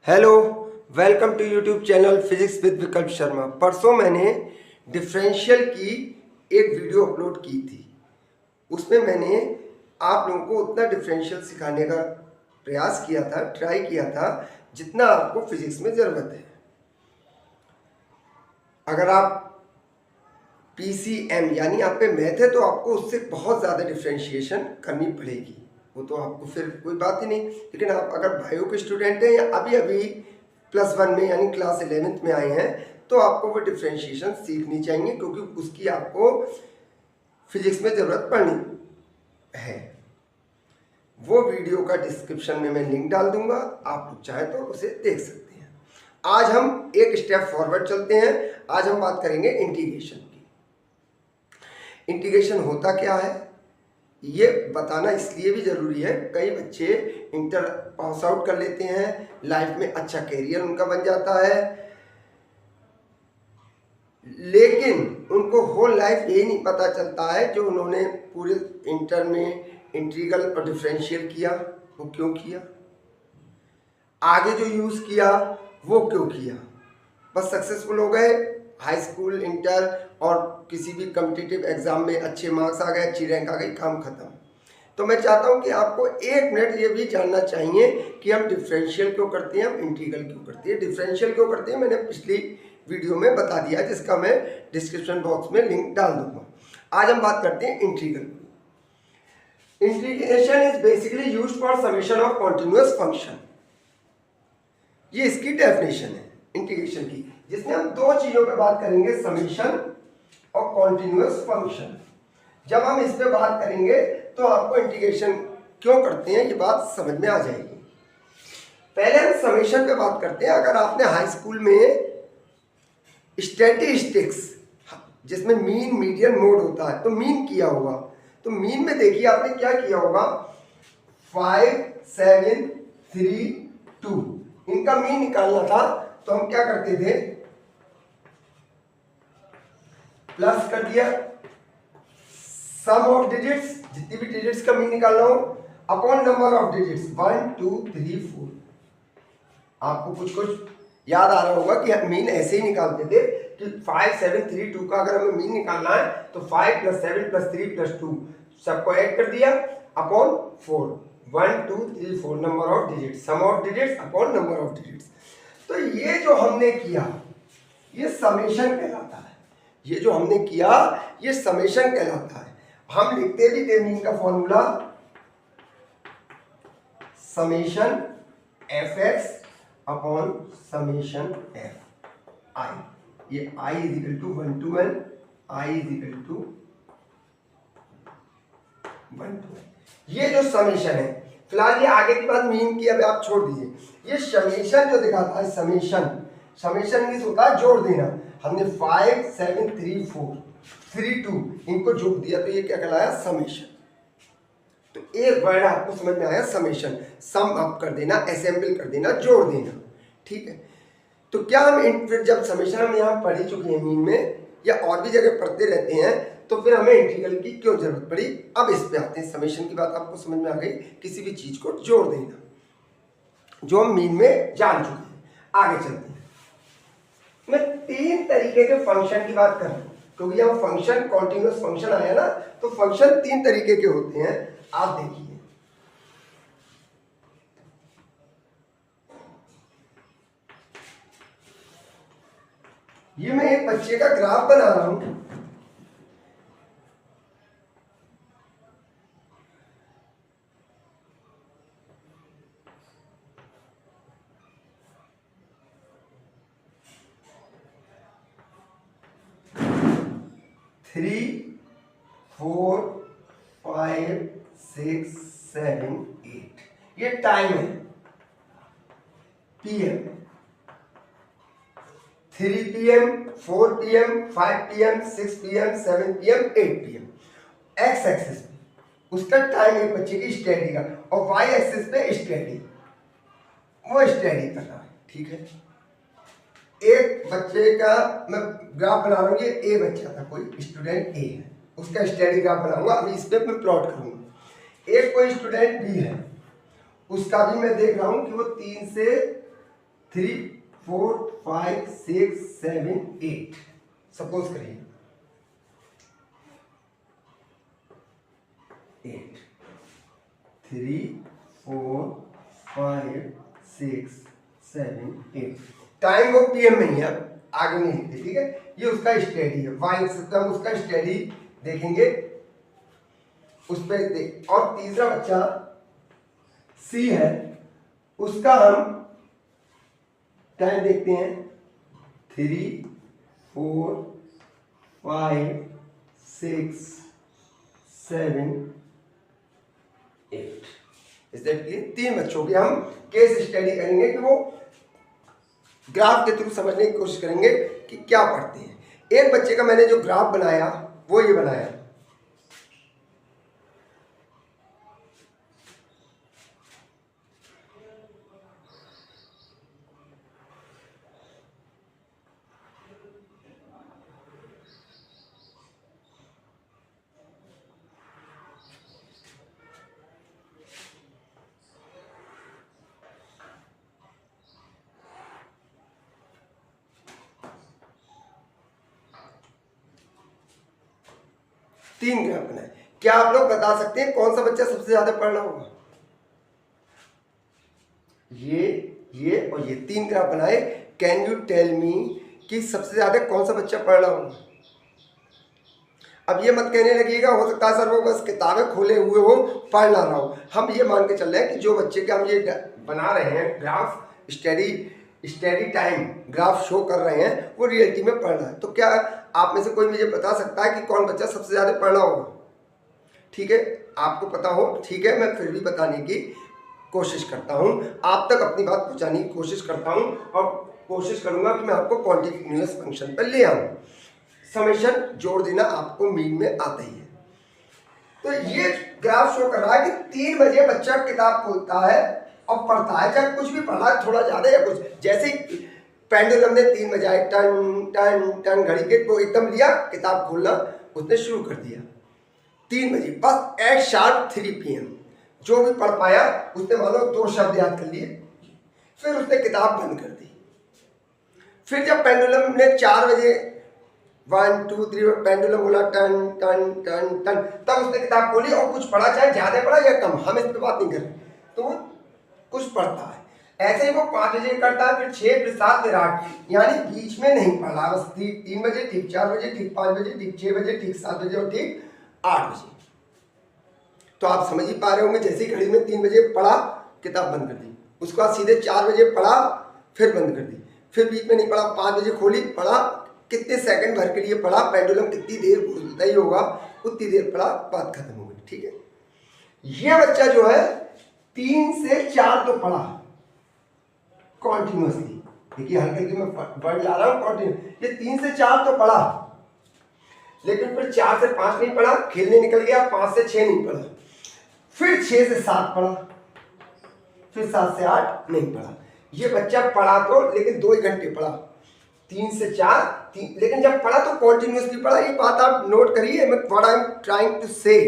Hello, welcome to YouTube channel physics with Vikalp Sharma. परसों मैंने differential की एक वीडियो अपलोड की थी। उसमें मैंने आप लोगों को उतना डिफरेंशियल सिखाने का प्रयास किया था, ट्राई किया था, जितना आपको फिजिक्स में ज़रूरत है। अगर आप PCM यानी आप पे मैथ है तो आपको उससे बहुत ज़्यादा डिफ्रेंशिएशन करनी पड़ेगी, वो तो आपको फिर कोई बात ही नहीं। लेकिन आप अगर बायो के स्टूडेंट हैं या अभी अभी +1 में यानी क्लास 11th में आए हैं तो आपको वो डिफ्रेंशिएशन सीखनी चाहिए, क्योंकि उसकी आपको फिजिक्स में ज़रूरत पड़नी है। वो वीडियो का डिस्क्रिप्शन में मैं लिंक डाल दूंगा, आप लोग चाहे तो उसे देख सकते हैं। आज हम एक स्टेप फॉरवर्ड चलते हैं। आज हम बात करेंगे इंटीग्रेशन की। इंटीग्रेशन होता क्या है ये बताना इसलिए भी ज़रूरी है। कई बच्चे इंटर पास आउट कर लेते हैं, लाइफ में अच्छा कैरियर उनका बन जाता है, लेकिन उनको होल लाइफ यही नहीं पता चलता है जो उन्होंने पूरे इंटर में इंटीग्रल और डिफरेंशियल किया वो क्यों किया, आगे जो यूज़ किया वो क्यों किया। बस सक्सेसफुल हो गए, हाई स्कूल, इंटर और किसी भी कम्पिटिटिव एग्जाम में अच्छे मार्क्स आ गए, अच्छी रैंक आ गई, काम खत्म। तो मैं चाहता हूं कि आपको 1 मिनट ये भी जानना चाहिए कि हम डिफरेंशियल क्यों करते हैं, हम इंटीग्रल क्यों करते हैं। डिफरेंशियल क्यों करते हैं मैंने पिछली वीडियो में बता दिया, जिसका मैं डिस्क्रिप्शन बॉक्स में लिंक डाल दूंगा। आज हम बात करते हैं integral. Integration is basically used for summation of continuous function. ये इसकी डेफिनेशन है इंटीग्रेशन की, जिसमें हम दो चीजों पे बात करेंगे, समेशन और कॉन्टिन्यूअस फंक्शन। जब हम इस पे बात करेंगे तो आपको इंटीग्रेशन क्यों करते हैं ये बात समझ में आ जाएगी। पहले हम समेशन पे बात करते हैं। अगर आपने हाई स्कूल में स्टैटिस्टिक्स जिसमें मीन मीडियन मोड होता है तो मीन किया होगा, तो मीन में देखिए आपने क्या किया होगा, 5 7 3 2 इनका मीन निकालना था तो हम क्या करते थे, प्लस कर दिया सम ऑफ डिजिट्स, जितनी भी डिजिट्स का मीन निकालना हो, अपॉन नंबर ऑफ डिजिट्स 1 2 3 4। आपको कुछ कुछ याद आ रहा होगा कि मीन ऐसे ही निकालते थे कि 5 7 3 2 का अगर हमें मीन निकालना है तो 5 + 7 + 3 + 2 सबको ऐड कर दिया upon 4, 1 2 3 4 number of digits, sum of digits upon number of digits. तो ये जो हमने किया ये समेशन कहलाता है। ये जो हमने किया ये समेशन कहलाता है। हम लिखते भी थे मीन का formula summation fx upon summation f i। ये i = 1 to n, i = 1 to n। ये जो समेशन है, फिलहाल ये आगे की बात मीन की अब आप छोड़ दीजिए। ये समेशन जो दिखाता है, समेशन मीन्स होता है जोड़ देना। हमने 5 7 3 4 3 2 इनको जोड़ दिया तो ये क्या कहलाया, समेशन। तो एक वर्ड आपको समझ में आया, समेशन, सम अप कर देना, असेंबल कर देना, जोड़ देना, ठीक है। तो क्या हम फिर जब समेशन हम यहाँ पढ़ ही चुके हैं मीन में या और भी जगह पढ़ते रहते हैं, तो फिर हमें इंटीग्रल की क्यों जरूरत पड़ी। अब इस पे आते हैं। समेशन की बात आपको समझ में आ गई, किसी भी चीज को जोड़ देना, जो हम मीन में जान चुके हैं। आगे चलते हैं। मैं 3 तरीके के फंक्शन की बात कर रहा हूं, क्योंकि यहाँ फंक्शन कॉन्टिन्यूअस फंक्शन आया ना, तो फंक्शन 3 तरीके के होते हैं। आप देखिए, ये मैं एक बच्चे का ग्राफ बना रहा हूं। थ्री 4 5 6 7 8 ये टाइम है, PM 3 PM 4 PM 5 PM 6 PM 7 PM 8 PM। X axis पे उसका टाइम एक बच्चे की स्टडी का, और वाई एक्सिस पे स्टडी, वो स्टडी कर रहा है, ठीक है। एक बच्चे का मैं ग्राफ बना रहा हूँ, ये ए बच्चा था, कोई स्टूडेंट ए है, उसका स्टडी ग्राफ बनाऊंगा। अभी इस पे मैं प्लॉट करूंगा। एक कोई स्टूडेंट बी है, उसका भी मैं देख रहा हूँ कि वो 3 से 3 4 5 6 7 8 सपोज करिए 8 3 4 5 6 7 8 टाइम वो पीएम में ही है, आगे नहीं लिखते, ठीक है। ये उसका स्टडी है, वाइल सिस्टम उसका स्टडी देखेंगे उस पर देख। और तीसरा बच्चा सी है, उसका हम टाइम देखते हैं 3 4 5 6 7 8 इस दैट के 3 बच्चों की हम केस स्टडी करेंगे कि वो ग्राफ के थ्रू समझने की कोशिश करेंगे कि क्या पढ़ते हैं। एक बच्चे का मैंने जो ग्राफ बनाया वो ये बनाया, तीन ग्राफ बनाए। क्या आप लोग बता सकते हैं कौन सा बच्चा सबसे ज्यादा पढ़ रहा होगा? ये और ये 3 ग्राफ बनाए। कैन यू टेल मी कि सबसे ज्यादा कौन सा बच्चा पढ़ रहा होगा? अब ये मत कहने लगिएगा हो सकता है सर वो बस किताबें खोले हुए हो पढ़ ना रहा हो। हम ये मान के चल रहे हैं कि जो बच्चे के हम ये बना रहे हैं graph study time graph show कर रहे हैं वो रियलिटी में पढ़ रहा है। तो क्या आप में से कोई मुझे बता सकता है कि कौन बच्चा सबसे ज़्यादा पढ़ रहा होगा? ठीक है, आपको पता हो, ठीक है, मैं फिर भी बताने की कोशिश करता हूँ, आप तक अपनी बात पहुँचाने की कोशिश करता हूँ और कोशिश करूँगा कि मैं आपको कॉन्टिन्यूअस फंक्शन पर ले आऊँ। समेशन जोड़ देना आपको मीन में आता ही है। तो ये ग्राफ शो कर रहा है कि 3 बजे बच्चा किताब खोलता है और पढ़ता है, चाहे कुछ भी पढ़ा है थोड़ा ज़्यादा या कुछ। जैसे ही पेंडुलम ने 3 बजाए टन टन टन घड़ी के, तो एकदम लिया किताब खोलना उसने शुरू कर दिया 3 बजे, बस एट शार्प 3 PM। जो भी पढ़ पाया उसने मान लो 2 शब्द याद कर लिए, फिर उसने किताब बंद कर दी। फिर जब पेंडुलम ने 4 बजे 1 2 3 पेंडुलम बोला टन टन टन टन, तब उसने किताब खोली और कुछ पढ़ा, चाहे ज़्यादा पढ़ा या कम, हम इस पर बात नहीं कर रहे, तो वो कुछ पढ़ता है। ऐसे ही वो 5 बजे करता है, फिर 6 फिर 7 फिर 8, यानी बीच में नहीं पढ़ा, बस ठीक 3 बजे ठीक 4 बजे ठीक 5 बजे ठीक 6 बजे ठीक 7 बजे और ठीक 8 बजे। तो आप समझ ही पा रहे होंगे, जैसे ही घड़ी में 3 बजे पढ़ा किताब बंद कर दी, उसके बाद सीधे 4 बजे पढ़ा फिर बंद कर दी, फिर बीच में नहीं पढ़ा, 5 बजे खोली पढ़ा, कितने सेकंड भर के लिए पढ़ा, पेंडुलम कितनी देर बोलता ही होगा उतनी देर पढ़ा, बात खत्म हो गई। ठीक है, ये बच्चा जो है 3 से 4 तो पढ़ा कॉन्टिन्यूसली, देखिए हल्के हल्के मैं वर्ड ला रहा हूँ कॉन्टिन्यू, ये 3 से 4 तो पढ़ा, लेकिन फिर 4 से 5 नहीं पढ़ा, खेलने निकल गया, 5 से 6 नहीं पढ़ा, फिर 6 से 7 पढ़ा, फिर 7 से 8 नहीं पढ़ा। ये बच्चा पढ़ा तो लेकिन 2 ही घंटे पढ़ा, 3 से 4 लेकिन जब पढ़ा तो कॉन्टिन्यूसली पढ़ा। ये बात आप नोट करिए, मैं what I am trying to say,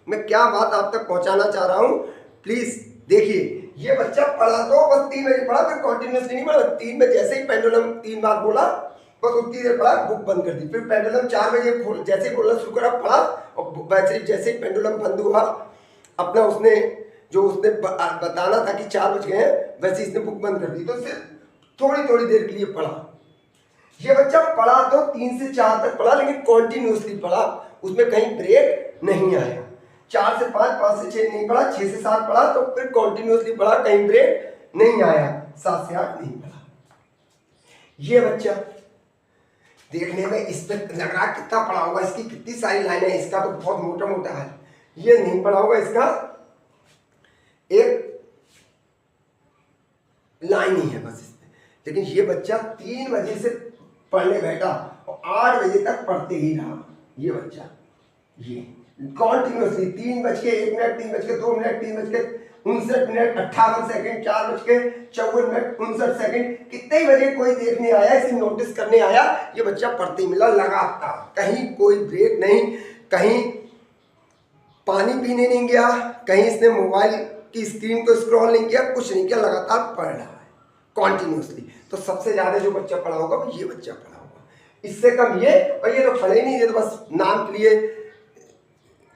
मैं क्या बात आप तक पहुंचाना चाह रहा हूं, प्लीज देखिए। ये बच्चा पढ़ा तो बस 3 बजे पढ़ा, फिर कॉन्टिन्यूसली नहीं पढ़ा, 3 बजे जैसे ही पेंडुलम 3 बार बोला बस उतनी देर पढ़ा, बुक बंद कर दी, फिर पेंडुलम 4 बजे जैसे ही बोलना शुरू करा पढ़ा, और जैसे ही पेंडुलम बंद हुआ अपना उसने जो उसने बताना था कि 4 बज गए हैं, वैसे इसने बुक बंद कर दी, तो सिर्फ थोड़ी थोड़ी देर के लिए पढ़ा। ये बच्चा पढ़ा तो 3 से 4 तक पढ़ा, लेकिन कॉन्टिन्यूसली पढ़ा, उसमें कहीं ब्रेक नहीं आया। 4 से 5, 5 से 6 नहीं पढ़ा, 6 से 7 पढ़ा, तो फिर कॉन्टिन्यूसली पढ़ा, कहीं ब्रेक नहीं आया, 7 से 8 नहीं पढ़ा। ये बच्चा देखने में इस पे लग रहा कितना पढ़ा होगा, इसकी कितनी सारी लाइनें, इसका तो बहुत मोटा मोटा है, ये नहीं पढ़ा होगा, इसका एक लाइन ही है बस इसमें। लेकिन ये बच्चा 3 बजे से पढ़ने बैठा और 8 बजे तक पढ़ते ही रहा। ये बच्चा ये कॉन्टिन्यूसली 3:01, 3:02, 3:59, 58 सेकंड, 4:54, 59 कितने ही बजे कोई देखने आया, इसे नोटिस करने आया, ये बच्चा पढ़ते मिला लगातार, कहीं कोई ब्रेक नहीं, कहीं पानी पीने नहीं गया, कहीं इसने मोबाइल की स्क्रीन को स्क्रॉल नहीं किया, कुछ नहीं किया, लगातार पढ़ रहा है कॉन्टिन्यूसली। तो सबसे ज्यादा जो बच्चा पढ़ा होगा वो ये बच्चा पढ़ा होगा, इससे कम ये, और ये तो पढ़े नहीं, ये तो बस नाम के लिए,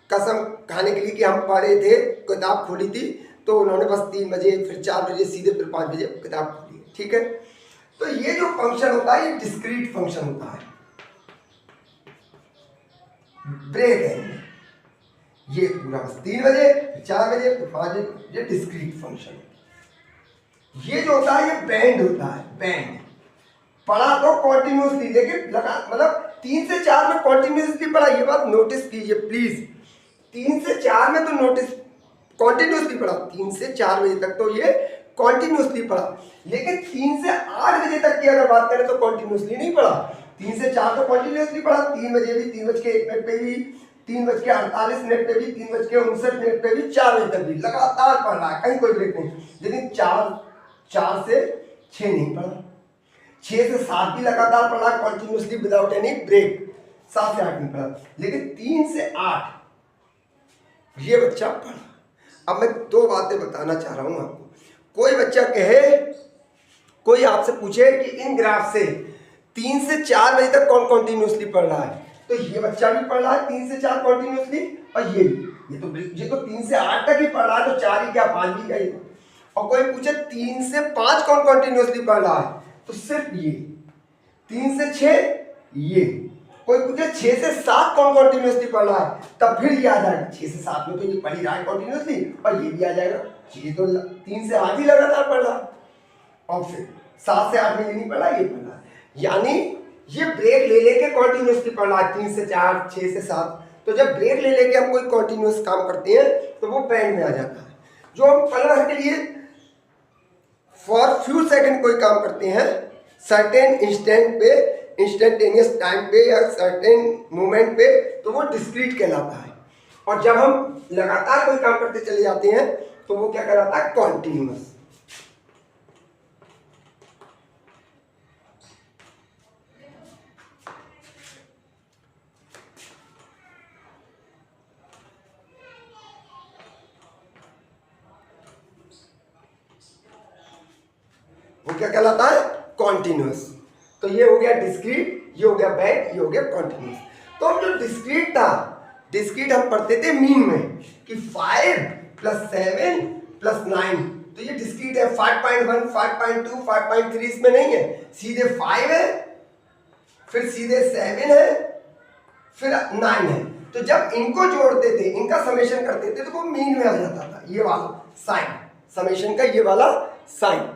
कसम खाने के लिए कि हम पढ़े थे, किताब खोली थी तो उन्होंने बस 3 बजे फिर 4 बजे सीधे फिर 5 बजे किताब खोली, ठीक है। तो ये जो फंक्शन होता है ये डिस्क्रीट फंक्शन होता है, ब्रेक है ये पूरा, बस 3 बजे फिर 4 बजे फिर 5 बजे, ये डिस्क्रीट फंक्शन है। ये जो होता है ये बैंड होता है, बैंड पढ़ा तो कॉन्टिन्यूसली, लेकिन लगा मतलब 3 से 4 में कॉन्टिन्यूसली पढ़ा, ये बात नोटिस कीजिए प्लीज। 3 से 4 में तो नोटिस कॉन्टिन्यूसली पढ़ा, 3 से 4 बजे तक तो ये कॉन्टिन्यूसली पढ़ा, लेकिन 3 से 8 बजे तक की अगर बात करें तो कॉन्टिन्यूसली नहीं पढ़ा। 3 से 4 तो कॉन्टिन्यूसली पढ़ा, 3 बजे भी, 3:01 पे भी, 3:48 पे भी, 3:59 पे भी, 4 बजे तक भी लगातार पढ़ रहा है, कहीं कोई ब्रेक नहीं। लेकिन 4 से 6 नहीं पढ़ा, 6 से 7 भी लगातार पढ़ा कॉन्टिन्यूसली विदाउट एनी ब्रेक, 7 से 8 नहीं पढ़ा, लेकिन 3 से 8 ये बच्चा पढ़ा। अब मैं 2 बातें बताना चाह रहा हूं आपको। कोई बच्चा कहे, कोई आपसे पूछे कि इन ग्राफ से 3 से 4 बजे तक कौन कॉन्टिन्यूसली पढ़ रहा है, तो ये बच्चा भी पढ़ रहा है 3 से 4 कॉन्टिन्यूसली, और ये भी, ये तो 3 से 8 तक ही पढ़ रहा है, तो 4 ही क्या 5 भी क्या ये। और कोई पूछे 3 से 5 कौन कॉन्टिन्यूसली पढ़ रहा है, तो सिर्फ ये। 3 से 6 ये। कोई पूछे 6 से 7 कौन कॉन्टिन्यूसली पढ़ रहा है, तब फिर ये आ जाएगा 6 से 7 में तो ये पढ़ ही रहा है कॉन्टिन्यूसली, और ये भी आ जाएगा, ये तो 3 से 8 ही लगातार पढ़ रहा है, और फिर 7 से 8 में ये नहीं पढ़ा, ये पढ़ रहा है, यानी ये ब्रेक ले लेके कॉन्टिन्यूसली पढ़ रहा है 3 से 4, 6 से 7। तो जब ब्रेक ले लेके हम कोई कॉन्टिन्यूस काम करते हैं तो वो बैंड में आ जाता है। जो हम पल भर के लिए फॉर फ्यू सेकंड कोई काम करते हैं सर्टेन इंस्टेंट पे, इंस्टेंटेनियस टाइम पे या सर्टेन मोमेंट पे, तो वो डिस्क्रीट कहलाता है। और जब हम लगातार कोई काम करते चले जाते हैं तो वो क्या कहलाता है, कॉन्टिन्यूस। वो क्या कहलाता है, कॉन्टिन्यूस। तो ये हो गया डिस्क्रीट, ये हो गया बैंड, ये हो गया कॉन्टिन्यूस। तो हम जो डिस्क्रीट था, डिस्क्रीट हम पढ़ते थे मीन में कि 5 + 7 + 9, तो ये डिस्क्रीट है। 5.1, 5.2, 5.3 इसमें नहीं है, सीधे 5 है, फिर सीधे 7 है, फिर 9 है। तो जब इनको जोड़ते थे, इनका समेशन करते थे, तो वो मीन में आ जाता था, ये वाला साइन, समेशन का ये वाला साइन,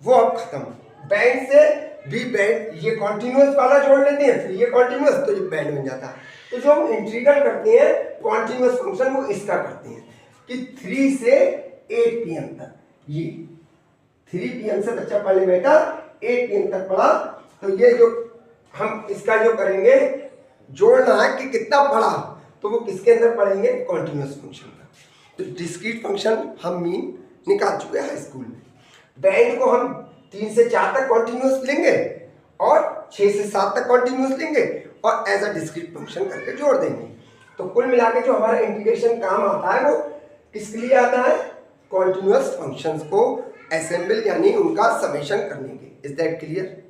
वो अब खत्म। बैंड से भी बैंड, ये कॉन्टिन्यूस वाला जोड़ लेते हैं, फिर ये कॉन्टिन्यूस, तो ये बैंड बन जाता है। तो जो हम इंटीग्रल करते हैं कॉन्टिन्यूस फंक्शन, वो इसका करते हैं कि 3 से 8 PM तक, ये 3 PM से बच्चा पढ़ने बैठा, 8 PM तक पढ़ा, तो ये जो हम इसका जो करेंगे, जोड़ना है कि कितना पढ़ा, तो वो किसके अंदर पढ़ेंगे, कॉन्टिन्यूस फंक्शन का। तो डिस्क्रीट फंक्शन हम मीन निकाल चुके हैं हाई स्कूल में। बैंड को हम 3 से 4 तक कॉन्टिन्यूस लेंगे और 6 से 7 तक कॉन्टिन्यूस लेंगे और एज अ डिस्क्रीट फंक्शन करके जोड़ देंगे। तो कुल मिला के जो हमारा इंटीग्रेशन काम आता है वो किसके लिए आता है, कॉन्टिन्यूस फंक्शंस को असेंबल यानी उनका समेशन करने के। Is that clear?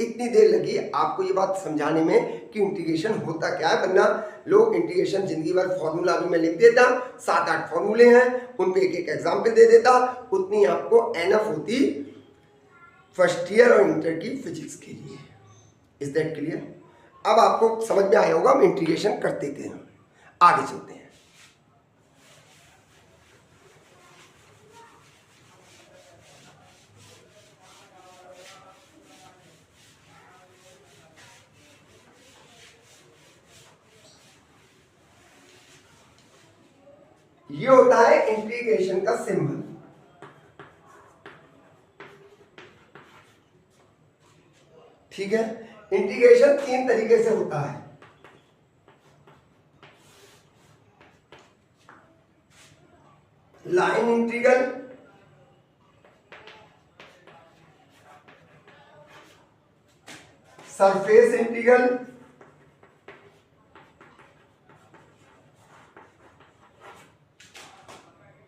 इतनी देर लगी आपको ये बात समझाने में कि इंटीग्रेशन होता क्या है, वरना लोग इंटीग्रेशन जिंदगी भर फॉर्मूला भी मैं लिख देता, 7-8 फॉर्मूले हैं, उन पे एक एग्जाम्पल दे देता, उतनी आपको एनफ होती फर्स्ट ईयर और इंटर की फिजिक्स के लिए। Is that clear? अब आपको समझ में आया होगा हम इंटीग्रेशन करते थे। आगे चलते हैं। ये होता है इंटीग्रेशन का सिंबल। ठीक है, इंटीग्रेशन 3 तरीके से होता है। लाइन इंटीग्रल, सरफेस इंटीग्रल,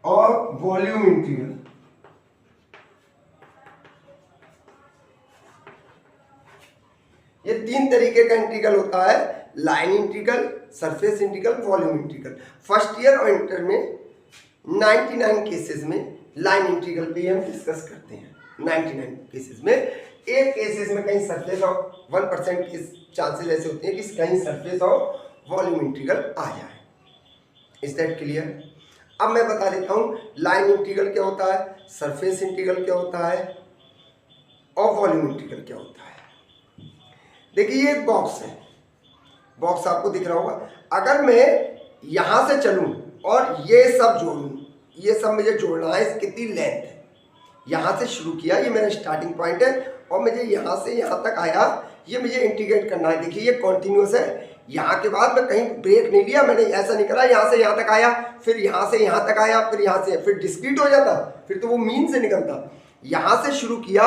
और वॉल्यूम इंटीग्रल। ये 3 तरीके का इंटीग्रल होता है, line integral, surface integral, volume integral. First year और इंटर में 99 केसेस में लाइन इंटीग्रल पे हम डिस्कस करते हैं। 99 केसेस में, एक केसेस में कहीं सरफेस और 1% के चांसेस ऐसे होते हैं कि कहीं सरफेस और वॉल्यूम इंटीग्रल आ जाए। Is that clear? अब मैं बता देता हूँ लाइन इंटीग्रल क्या होता है, सरफेस इंटीग्रल क्या होता है और वॉल्यूम इंटीग्रल क्या होता है। देखिए ये एक बॉक्स है, बॉक्स आपको दिख रहा होगा। अगर मैं यहाँ से चलूँ और ये सब जोड़ूँ, ये सब मुझे जोड़ना है, इसकी कितनी लेंथ है, यहाँ से शुरू किया, ये मेरा स्टार्टिंग पॉइंट है और मुझे यहाँ से यहाँ तक आया, ये मुझे इंटीग्रेट करना है। देखिए ये कॉन्टिन्यूस है, यहाँ के बाद मैं कहीं ब्रेक नहीं लिया, मैंने ऐसा नहीं करा यहाँ से यहाँ तक आया, फिर यहाँ से यहाँ तक आया, फिर यहाँ से, फिर डिस्क्रीट हो जाता, फिर तो वो मीन से निकलता। यहाँ से शुरू किया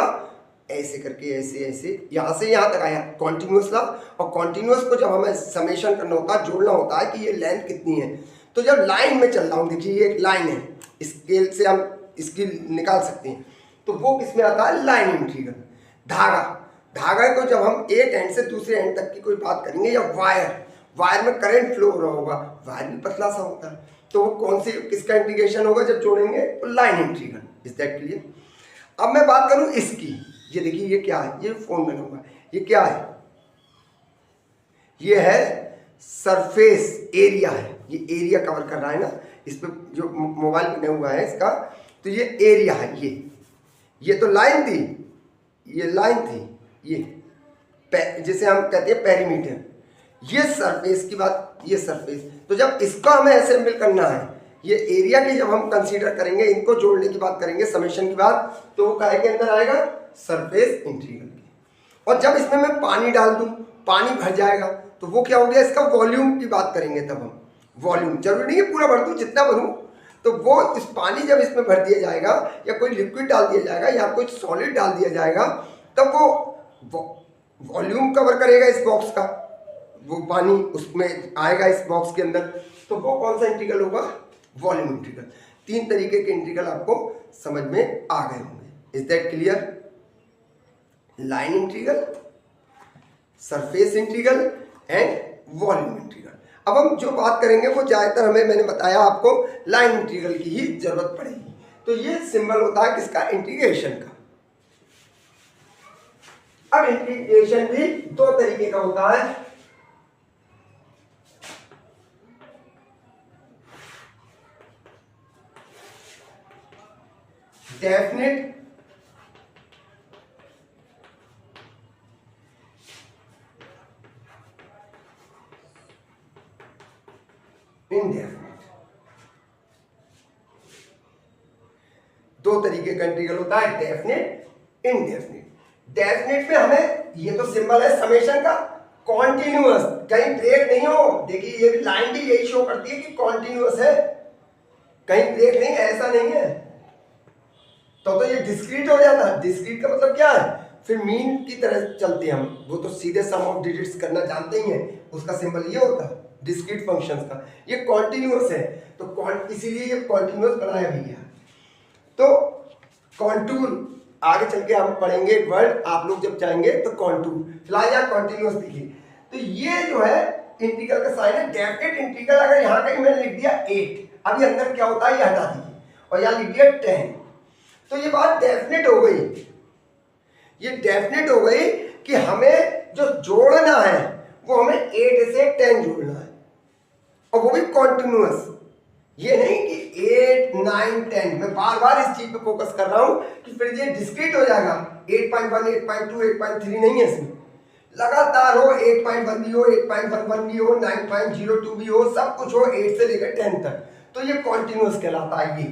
ऐसे करके, ऐसे ऐसे यहाँ से यहाँ तक आया, कॉन्टिन्यूस था। और कॉन्टिन्यूस को जब हमें समेशन करना होता है, जोड़ना होता है कि ये लेंथ कितनी है। तो जब लाइन में चल रहा हूँ, देखिए ये एक लाइन है, स्केल से हम इसकी निकाल सकते हैं, तो वो किस में आता है, लाइन इंटीग्रल। धागा, धागा को जब हम एक एंड से दूसरे एंड तक की कोई बात करेंगे, या वायर, वायर में करंट फ्लो हो रहा होगा, वायर भी पतला सा होता है, तो वो कौन से किसका इंटीग्रेशन होगा जब जोड़ेंगे, तो line integral. Is that clear? अब मैं बात करूं इसकी, ये देखिए ये क्या है, ये फोन में होगा, ये क्या है, ये है सरफेस एरिया है, ये एरिया कवर कर रहा है ना, इस पे जो मोबाइल बने हुआ है इसका, तो ये एरिया है। ये तो लाइन थी, ये लाइन थी, ये जिसे हम कहते हैं पेरीमीटर, ये सरफेस की बात, ये सरफेस। तो जब इसको हमें असेंबल करना है, ये एरिया की जब हम कंसीडर करेंगे, इनको जोड़ने की बात करेंगे, समेशन की बात, तो वो काहे के अंदर आएगा, सरफेस इंटीग्रल के। और जब इसमें मैं पानी डाल दूं, पानी भर जाएगा, तो वो क्या हो गया, इसका वॉल्यूम की बात करेंगे। तब हम वॉल्यूम, जरूरी नहीं है पूरा भर दूं, जितना भरूं, तो वो इस पानी जब इसमें भर दिया जाएगा, या कोई लिक्विड डाल दिया जाएगा, या कोई सॉलिड डाल दिया जाएगा, तब वो वॉल्यूम कवर करेगा इस बॉक्स का, वो पानी उसमें आएगा इस बॉक्स के अंदर, तो वो कौन सा इंटीग्रल होगा, वॉल्यूम इंटीग्रल। 3 तरीके के इंटीग्रल आपको समझ में आ गए होंगे। Is that clear? Line integral, surface integral and volume integral. अब हम जो बात करेंगे वो ज्यादातर हमें, मैंने बताया आपको, लाइन इंटीग्रल की ही जरूरत पड़ेगी। तो ये सिंबल होता है किसका, इंटीग्रेशन का। अब इंटीग्रेशन भी 2 तरीके का होता है, डेफिनेट इनडेफिनेट। 2 तरीके का इंटीग्रल होता है, डेफिनेट, इनडेफिनेट। डेफिनेट में हमें, ये तो सिंबल है समेशन का, कॉन्टिन्यूअस, कहीं ब्रेक नहीं हो। देखिए ये भी लाइन भी यही शो करती है कि कॉन्टिन्यूअस है, कहीं ब्रेक नहीं, ऐसा नहीं है। तो ये डिस्क्रीट हो जाता है। डिस्क्रीट का मतलब क्या है, फिर मीन की तरह चलते हैं हम, वो तो सीधे सम ऑफ डिजिट्स करना जानते ही हैं, उसका सिंबल ये होता है डिस्क्रीट फंक्शंस का। ये कॉन्टिन्यूअस है, तो इसीलिए ये कॉन्टिन्यूअस बनाया भी गया। तो कॉन्टूर आगे चल के हम पढ़ेंगे वर्ड, आप लोग जब जाएंगे तो कॉन्टूर, फिलहाल यहाँ कॉन्टिन्यूअस लिखिए। तो ये जो है इंटीग्रल का साइन है, डेफिनेट इंटीग्रल। अगर यहाँ कहीं मैंने लिख दिया 8, अभी अंदर क्या होता है ये हटा दीजिए, और यहाँ लिख दिया 10, तो ये बात डेफिनेट हो गई। ये डेफिनेट हो गई कि हमें जो जोड़ना है वो हमें 8 से 10 जोड़ना है, और वो भी कॉन्टिन्यूअस। ये नहीं कि 8, 9, 10, मैं बार बार इस चीज पे फोकस कर रहा हूं कि फिर ये डिस्क्रीट हो जाएगा। 8.1, 8.2, 8.3 नहीं है इसमें, लगातार हो, 8.1 भी हो, 8.11 भी हो, 9.02 भी हो, सब कुछ हो 8 से लेकर 10 तक, तो ये कॉन्टिन्यूअस कहलाता है। ये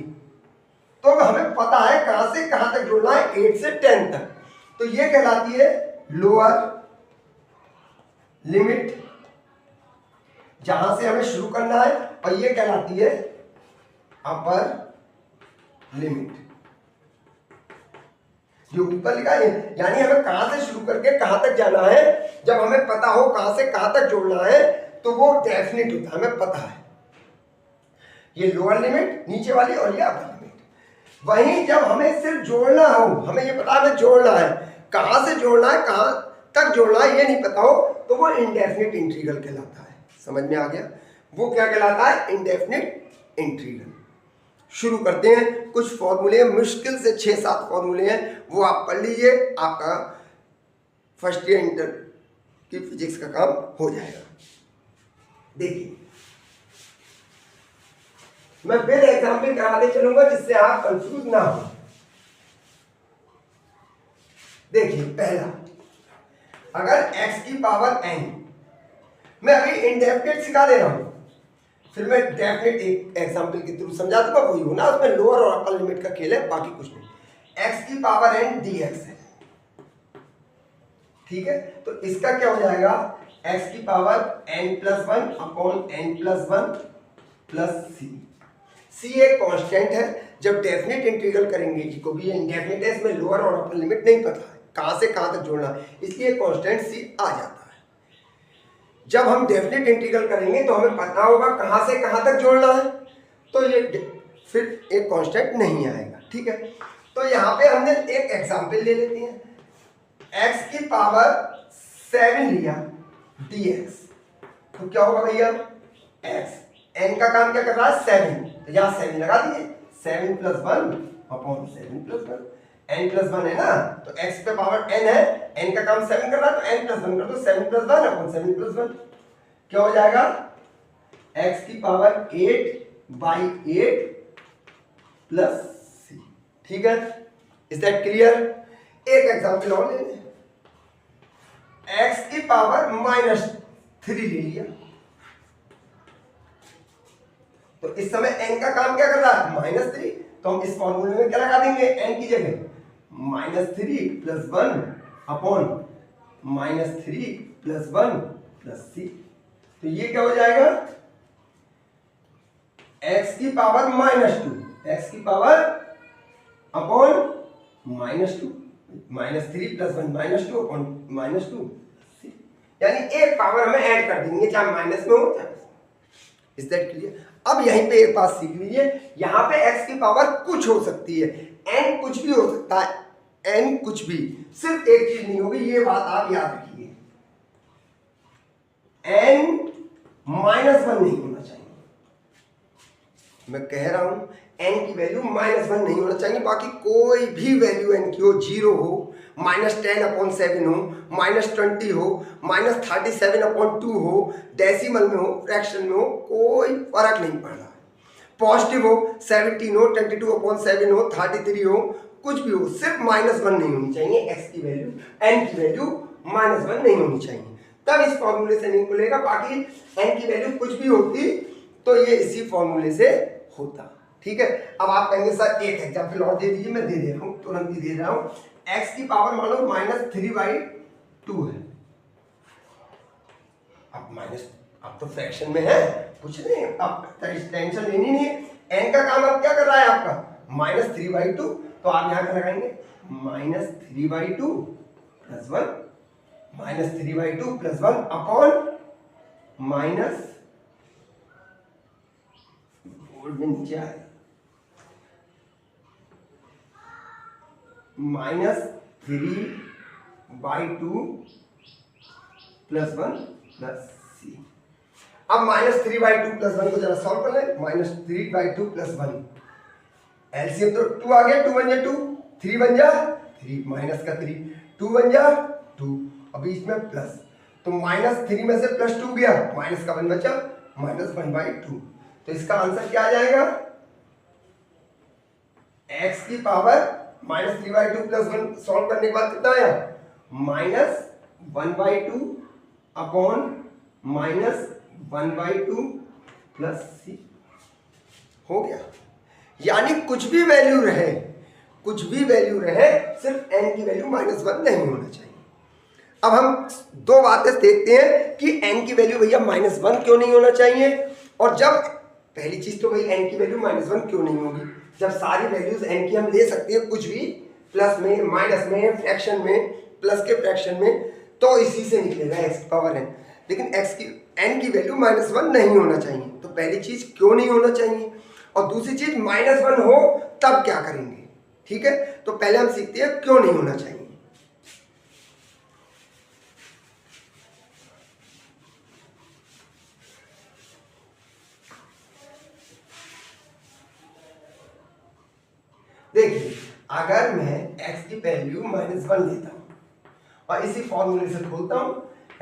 तो हमें पता है कहां से कहां तक जोड़ना है, 8 से 10 तक, तो ये कहलाती है लोअर लिमिट, जहां से हमें शुरू करना है, और ये कहलाती है अपर लिमिट, जो ऊपर लिखा है। यानी हमें कहां से शुरू करके कहां तक जाना है, जब हमें पता हो कहां से कहां तक जोड़ना है, तो वो डेफिनेट होता है, हमें पता है। ये लोअर लिमिट नीचे वाली, और ये अपर लिमिट। वहीं जब हमें सिर्फ जोड़ना हो, हमें ये पता है हमें जोड़ना है, कहां से जोड़ना है, कहां तक जोड़ना ये नहीं पता हो तो वो इंडेफिनिट इंटीग्रल कहलाता है। समझ में आ गया? वो क्या कहलाता है? Indefinite integral. शुरू करते हैं। कुछ फॉर्मूले, मुश्किल से 6-7 फॉर्मूले हैं, वो आप पढ़ लीजिए, आपका फर्स्ट ईयर इंटर की फिजिक्स का काम हो जाएगा। देखिए, मैं फिर एग्जाम्पल कराते चलूंगा जिससे आप कंफ्यूज ना हो। देखिए, पहला, अगर x की पावर n, मैं अभी इंडेफिनिट सिखा दे रहा हूं, फिर मैं डेफिनेट एक एग्जाम्पल के थ्रू समझा दूंगा, वही हो ना, उसमें लोअर और अपर लिमिट का खेल है, बाकी कुछ नहीं। x की पावर n dx है, ठीक है? तो इसका क्या हो जाएगा? x की power n+1 upon n+1 plus c एक कांस्टेंट है। जब डेफिनेट इंटीग्रल करेंगे जी को भी, ये इंडेफिनेट है, इसमें लोअर और अपर लिमिट नहीं पता है कहां से कहां तक जोड़ना, इसलिए कांस्टेंट c आ जाता है। जब हम डेफिनेट इंटीग्रल करेंगे तो हमें पता होगा कहां से कहां तक जोड़ना है, तो ये फिर एक कांस्टेंट नहीं आएगा, ठीक है? तो यहाँ पे हमने एक एग्जांपल ले लेते हैं। x की पावर 7 लिया dx, तो क्या होगा भैया? x n का काम क्या कर रहा है? 7, तो यहाँ 7 लगा दिए, 7+1 अपॉन 7+1, n+1 है ना, तो x पे पावर n है, n का काम 7 कर रहा है, तो n+1 कर दो, 7+1 अपॉन 7+1, क्या हो जाएगा? x की पावर 8/8 प्लस c, ठीक है? Is that clear? एक एग्जाम्पल और ले लें। x की पावर -3 ले लिया, तो इस समय n का काम क्या कर रहा है? -3, तो हम इस फॉर्मूले में क्या लगा देंगे? n की जगह -3+1 अपॉन -3+1 प्लस c, तो ये क्या हो जाएगा? x की पावर -2, x की पावर अपॉन -2, -3+1 -2 अपॉन -2 c, यानी एक पावर हमें ऐड कर देंगे, चाहे माइनस में हो चाहे। Is that clear? अब यहीं पे एक बात सीख लीजिए, यहां पे x की पावर कुछ हो सकती है, n कुछ भी हो सकता है, n कुछ भी, सिर्फ एक चीज नहीं होगी, ये बात आप याद रखिए, n -1 नहीं होना चाहिए। मैं कह रहा हूं n की वैल्यू -1 नहीं होना चाहिए, बाकी कोई भी वैल्यू n की हो, 0 हो, -10/7 हो, -20 हो, -37/2 हो, डेसिमल में हो, फ्रैक्शन में हो, कोई फर्क नहीं पड़ रहा है। पॉजिटिव हो, 17 हो, 22/7 हो, 33 हो, कुछ भी हो, सिर्फ -1 नहीं होनी चाहिए। x की वैल्यू, n की वैल्यू -1 नहीं होनी चाहिए, तब इस फॉर्मूले से नहीं खुलेगा। बाकी n की वैल्यू कुछ भी होती तो ये इसी फॉर्मूले से होता, ठीक है? अब आप कहेंगे सर एक एग्जांपल और दे दीजिए, मैं दे दे रहा हूं, तुरंत ही दे रहा हूं। x की पावर मान लो -3/2 है, अब तो फ्रैक्शन में है, कुछ नहीं, अब टेंशन लेनी नहीं है। n का काम अब क्या कर रहा है आपका? -3/2, तो आप यहां क्या लगाएंगे? -3/2 plus 1, -3/2 plus 1 upon minus, board में नीचे आएगा, -3/2 प्लस 1 प्लस c। अब -3/2 प्लस 1 को जरा सॉल्व कर लें। -3/2 प्लस 1, एलसीएम तो 2 आ गया, 2 बन जा 2, 3 बन जा 3, माइनस का 3, 2 बन जा 2, अब इसमें प्लस, तो -3 में से +2 गया, माइनस का 1 बचा, -1/2, तो इसका आंसर क्या आ जाएगा? x की पावर -3/2 प्लस 1 सॉल्व करने के बाद कितना आया? -1/2 अपॉन -1/2 प्लस c, हो गया। यानी कुछ भी वैल्यू रहे, कुछ भी वैल्यू रहे, सिर्फ n की वैल्यू -1 नहीं होना चाहिए। अब हम दो बातें देखते हैं कि n की वैल्यू भैया -1 क्यों नहीं होना चाहिए, और जब पहली चीज तो भाई n की वैल्यू -1 क्यों नहीं होगी, जब सारी वैल्यूज n की हम ले सकते हैं, कुछ भी, प्लस में, माइनस में, फ्रैक्शन में, प्लस के फ्रैक्शन में, तो इसी से निकलेगा x की पावर n। लेकिन n की वैल्यू -1 नहीं होना चाहिए, तो पहली चीज क्यों नहीं होना चाहिए, और दूसरी चीज -1 हो तब क्या करेंगे, ठीक है? तो पहले हम सीखते हैं क्यों नहीं होना चाहिए। x की वैल्यू -1 लेता हूँ और इसी फॉर्मूले से खोलता हूँ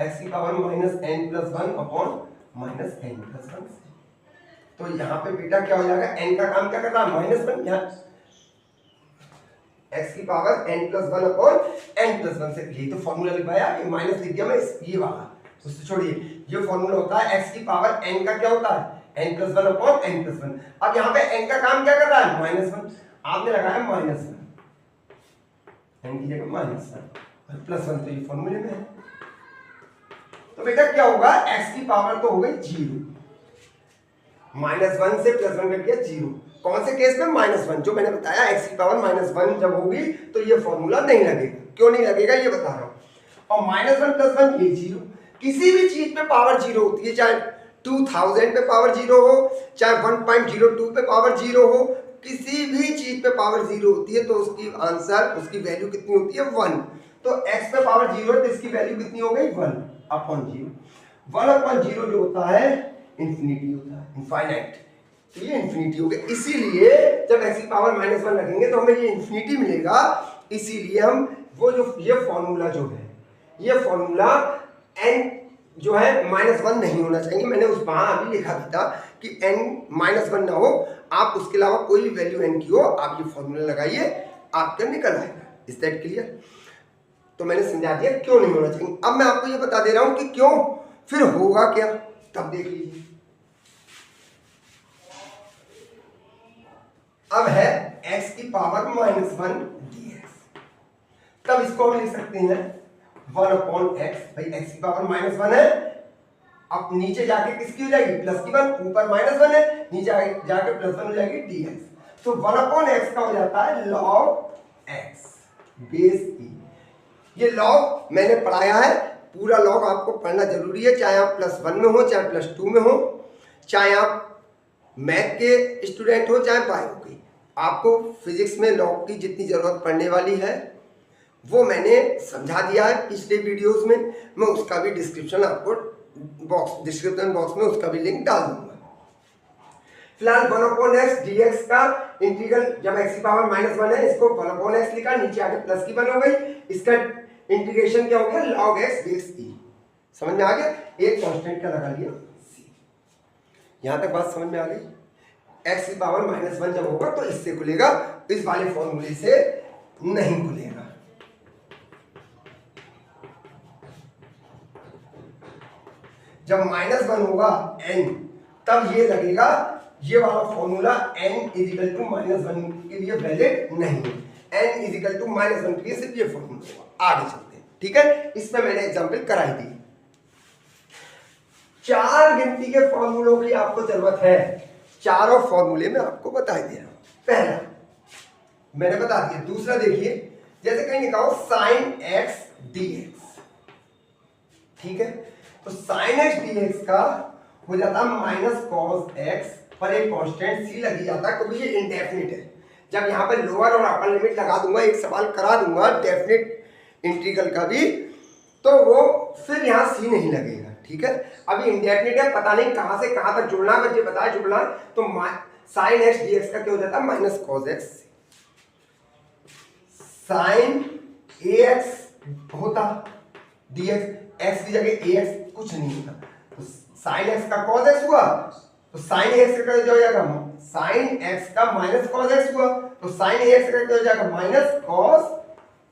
x की पावर -n+1 अपॉन -n+1 से। तो यहाँ पे बेटा क्या हो जाएगा, n का काम क्या कर रहा है, -1, यहाँ x की पावर n+1 अपॉन n+1 से। ये तो फॉर्मूला लिखवाया, ये माइनस लिख दिया मैं ये वाला, उससे छोड़िए। ये फॉर्मूला होता है x की पावर n का क्या होता है, n+1 अपॉन n+1। अब यहाँ पे n का काम क्या कर रहा है, -1, आपने लगाया -1, n की जगह -1 और +1, तो ये फॉर्मूले में है। तो बेटा क्या होगा, x की पावर तो हो गई 0, -1 से +1 कट गया 0। कौन से केस में, -1, जो मैंने बताया x की पावर -1 जब होगी तो ये फॉर्मूला नहीं लगेगा। क्यों नहीं लगेगा ये बता रहा हूं। और -1 + 1 ये 0। किसी भी चीज पे पावर 0 होती है, चाहे 2000 पे पावर 0 हो, चाहे 1.02 पे पावर 0 हो, किसी भी चीज पे पावर 0 होती है तो उसकी आंसर, उसकी वैल्यू कितनी होती है, 1। तो x पे पावर 0 है तो इसकी वैल्यू कितनी हो गई, 1/0। 1/0 जो होता है इंफिनिटी होता है, इनफाइनाइट। तो ये इंफिनिटी हो गया। इसीलिए जब x की पावर -1 रखेंगे तो हमें ये इंफिनिटी मिलेगा। इसीलिए हम वो जो ये फॉर्मूला जो है, ये फॉर्मूला n जो है -1 नहीं होना चाहिए। मैंने उस वहां अभी लिखा भी था कि n -1 ना हो, आप उसके अलावा कोई भी वैल्यू n की हो, आप ये फॉर्मूला लगाइए, आपका निकल आएगा। Is that clear? तो मैंने समझा दिया क्यों नहीं होना चाहिए। अब मैं आपको ये बता दे रहा हूं कि क्यों, फिर होगा क्या, तब देख लीजिए। अब है x की पावर -1 dx, तब इसको हम लिख सकते हैं 1/x। भाई x की पावर -1 है, अब नीचे जाके किसकी हो जाएगी, प्लस की 1, ऊपर -1 है, नीचे जाके +1 हो जाएगी dx। तो 1/x का हो जाता है log x बेस e। ये लॉग मैंने पढ़ाया है, पूरा लॉग आपको पढ़ना जरूरी है, चाहे आप +1 में हो, चाहे +2 में हो, चाहे आप मैथ के स्टूडेंट हो, चाहे बायो के। आपको फिजिक्स में लॉग की जितनी जरूरत पड़ने वाली है वो मैंने समझा दिया है पिछले वीडियोस में। मैं उसका भी डिस्क्रिप्शन बॉक्स में उसका भी लिंक डाल दूंगा। फिलहाल 1/x dx का इंटीग्रल, जब x की पावर -1 है, इसको 1/x लिखा, नीचे आके प्लस की 1 हो गई, इसका इंटीग्रेशन क्या हो गया, log x बेस e। समझ में आ गया? एक कांस्टेंट क्या लगा लिया, c। यहां तक बात समझ में आ गई? x की पावर -1 जब होगा तो इससे खुलेगा, इस वाले फॉर्मूले से नहीं खुलेगा। जब -1 होगा n, तब ये लगेगा, ये वाला फॉर्मूला n =-1 के लिए वैलिड नहीं है। n =-1 के लिए सिर्फ ये फॉर्मूला। आगे चलते हैं, ठीक है? इसमें मैंने एग्जांपल कराई दी। 4 गिनती के फॉर्मूलों की आपको जरूरत है, चारों फॉर्मूले में आपको बता दे रहा हूं। पहला मैंने बता दिया। दूसरा देखिए, जैसे कहीं लिखा हो sin x dx, ठीक है? तो sin x dx का हो जाता है -cos x, पर एक कांस्टेंट c लगी जाता है क्योंकि ये इंडेफिनिट है। जब यहाँ पे लोअर और अपर लिमिट लगा दूंगा, एक सवाल करा दूंगा डेफिनिट इंटीग्रल का भी, तो वो फिर यहाँ c नहीं लगेगा, ठीक है? अभी इंडेफिनिट है, पता नहीं कहां से कहां तक जुड़ना, मुझे बताया जुड़ना, तो sin x dx का क्या हो जाता है, -cos x। sin ax होता dx, x की जगह ax कुछ नहीं होता, तो sin x का cos x हुआ, तो sin ax का क्या हो जाएगा, sin x का -cos x हुआ, तो sin ax का क्या हो जाएगा, -cos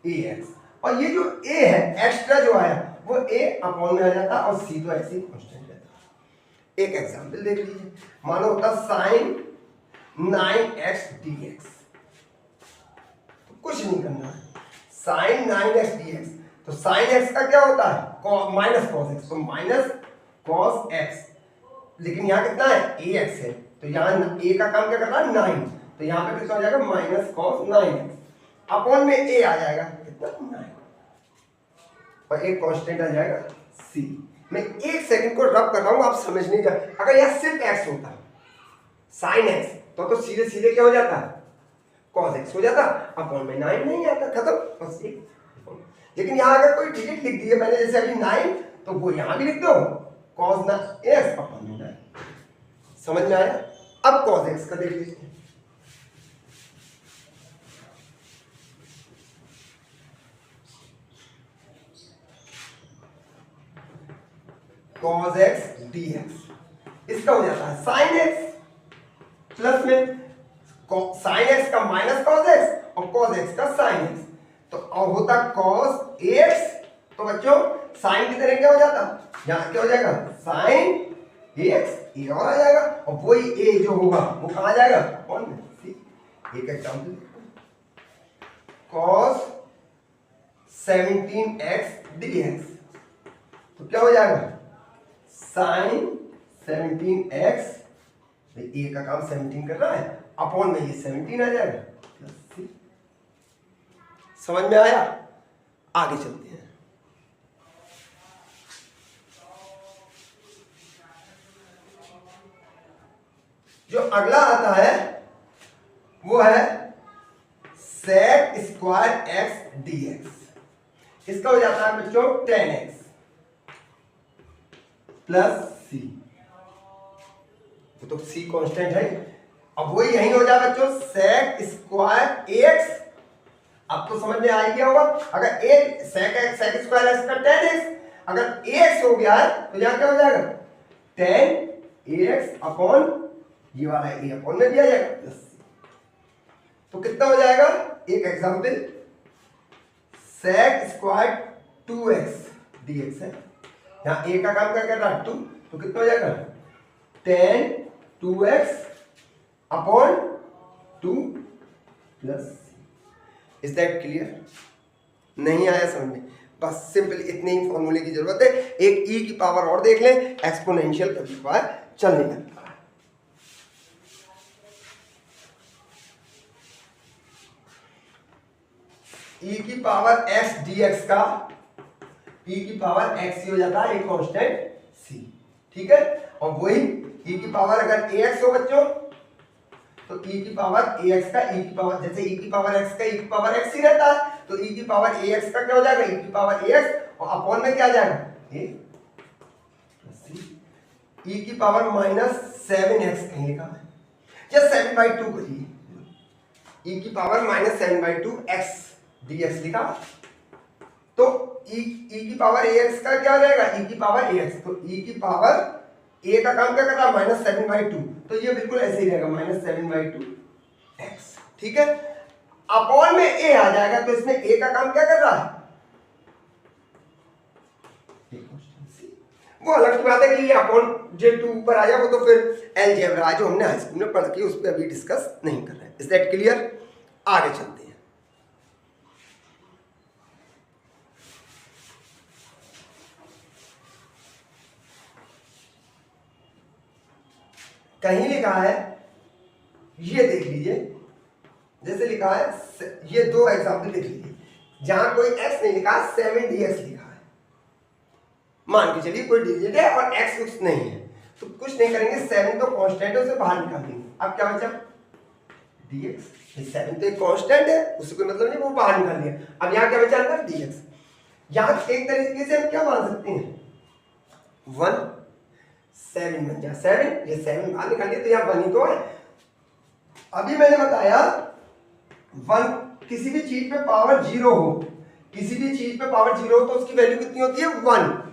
ax। और ये जो a है एक्स्ट्रा जो आया वो a अपॉन में आ जाता और c तो ऐसे ही कांस्टेंट रहता। एक एग्जांपल देख लीजिए, मानो होता sin 9x dx, तो कुछ नहीं करना है, sin 9x dx, तो sin x का क्या होता है, -cos x, तो -cos x, लेकिन यहाँ कितना है, ax है, तो यहाँ a का काम क्या कर रहा है, 9, तो यहाँ पे कितना हो जाएगा, -cos 9x, अपॉन में a आ जाएगा कितना, 9, और एक कांस्टेंट आ जाएगा c। मैं एक सेकंड को रब कर रहा हूं, आप समझ नहीं जा। अगर यह सिर्फ x होता, sin x, तो सीधे सीधे क्या हो जाता, cos x हो जाता, अपॉन में 9 नहीं आता, खत्म, बस एक। लेकिन यहाँ अगर कोई डिजिट लिख दी है मैंने, जैसे अभी 9, तो वो यहाँ भी लिख दो cos x अपॉन में 9। समझ में आया? अब cos x का देख लीजिए, cos x dx। इसका हो जाता है sin x प्लस में sin x का माइनस cos x और cos x का sin x। तो अब होता cos x, तो बच्चों sin की तरह क्या हो जाता, यहां क्या हो जाएगा sin x, ये और आ जाएगा और वही a जो होगा वो कहां जाएगा कौन में सी। एक एग्जांपल cos 17x dx, तो क्या हो जाएगा sin 17x, a का काम 17 कर रहा है, अपॉन में ये 17 आ जाएगा प्लस सी। समझ में आया? आगे चलते हैं। जो अगला आता है वो है sec स्क्वायर x dx। इसका हो जाता है बच्चों 10x प्लस सी। तो सी कांस्टेंट है, अब वही यही हो जाए बच्चों sec स्क्वायर x। अब तो समझ में आ ही गया होगा, अगर sec स्क्वायर x का 10x, अगर ax हो गया है तो यहां क्या हो जाएगा 10ax अपॉन ये वाला a अपॉन में दिया जाएगा प्लस सी। तो कितना हो जाएगा, एक example sec square 2x dx है, यहाँ a का काम क्या कर रहा है 2, तो कितना हो जाएगा 10 2x upon 2 plus C. Is that clear? नहीं आया समझ में? बस सिंपल इतने ही फॉर्मूले की जरूरत है। एक e की पावर और देख लें, एक्सपोनेंशियल कभी कभार चलने लगता है। e की पावर x dx का e की पावर x हो जाता है एक कांस्टेंट c, ठीक है। और वही e की पावर अगर ax हो बच्चों, तो e की पावर ax का e की पावर, जैसे e की पावर x का e की पावर x ही रहता है, तो e की पावर ax का क्या हो जाएगा e की पावर ax और अपॉन में क्या आ जाएगा a प्लस c। e की पावर माइनस 7x कहीं लिखा है या 7/2 करिए, e की पावर माइनस 7/2 x dx लिखा, तो e की पावर ax का क्या हो जाएगा e की पावर ax, तो e की पावर a का काम क्या कर रहा है माइनस 7/2, तो ये बिल्कुल ऐसे ही रहेगा माइनस 7/2 x, ठीक है। अपॉन में a आ जाएगा, तो इसमें a का काम क्या कर रहा है, वो अलग की बात है कि ये अपॉन J2 ऊपर आ जाए, वो तो फिर अलजेब्रा जो हमने हाई स्कूल में पढ़ के उस पर अभी डिस्कस नहीं कर रहे हैं। Is that clear? आगे चलते हैं। कहीं लिखा है, ये देख लीजिए, जैसे लिखा है, ये दो एग्जांपल देख लीजिए, जहां कोई x नहीं लिखा 7dx लिखा है, मान के चलिए कोई डिजिट है और x कुछ नहीं है, तो कुछ नहीं करेंगे, 7 तो कांस्टेंट है उसे बाहर निकाल देंगे। अब क्या बचा dx, 7 तो एक कांस्टेंट है उससे कोई मतलब नहीं, वो बाहर निकाल दिया। अब यहाँ क्या बचा अंदर dx। यहाँ एक तरीके से हम क्या मान सकते हैं 1 7 बन जाए 7, ये 7 बाहर निकाल दिया तो यहाँ 1 ही तो है। अभी मैंने बताया 1 किसी भी चीज पे पावर 0 हो, किसी भी चीज पे पावर 0 हो तो उसकी वैल्यू कितनी होती है 1।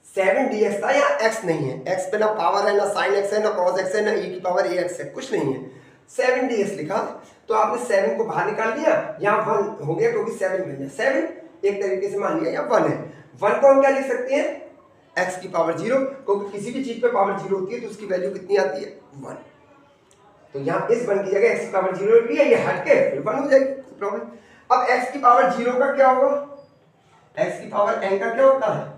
7dx था, यहाँ x नहीं है, x पे ना पावर है, ना sin x है, ना cos x है, ना e की पावर ax है, कुछ नहीं है, 7dx लिखा, तो आपने 7 को बाहर निकाल दिया, यहाँ 1 हो गया क्योंकि 7 मिल गया। 7 एक तरीके से मान लिया, यहाँ 1 है, 1 को हम क्या लिख सकते हैं x की पावर 0, क्योंकि किसी भी चीज पे पावर 0 होती है तो उसकी वैल्यू कितनी आती है 1। तो यहाँ इस 1 की जगह x की पावर 0 लिखी है, ये हट के फिर 1 हो जाएगी, कोई प्रॉब्लम। अब x की पावर 0 का क्या होगा, x की पावर n का क्या होता है,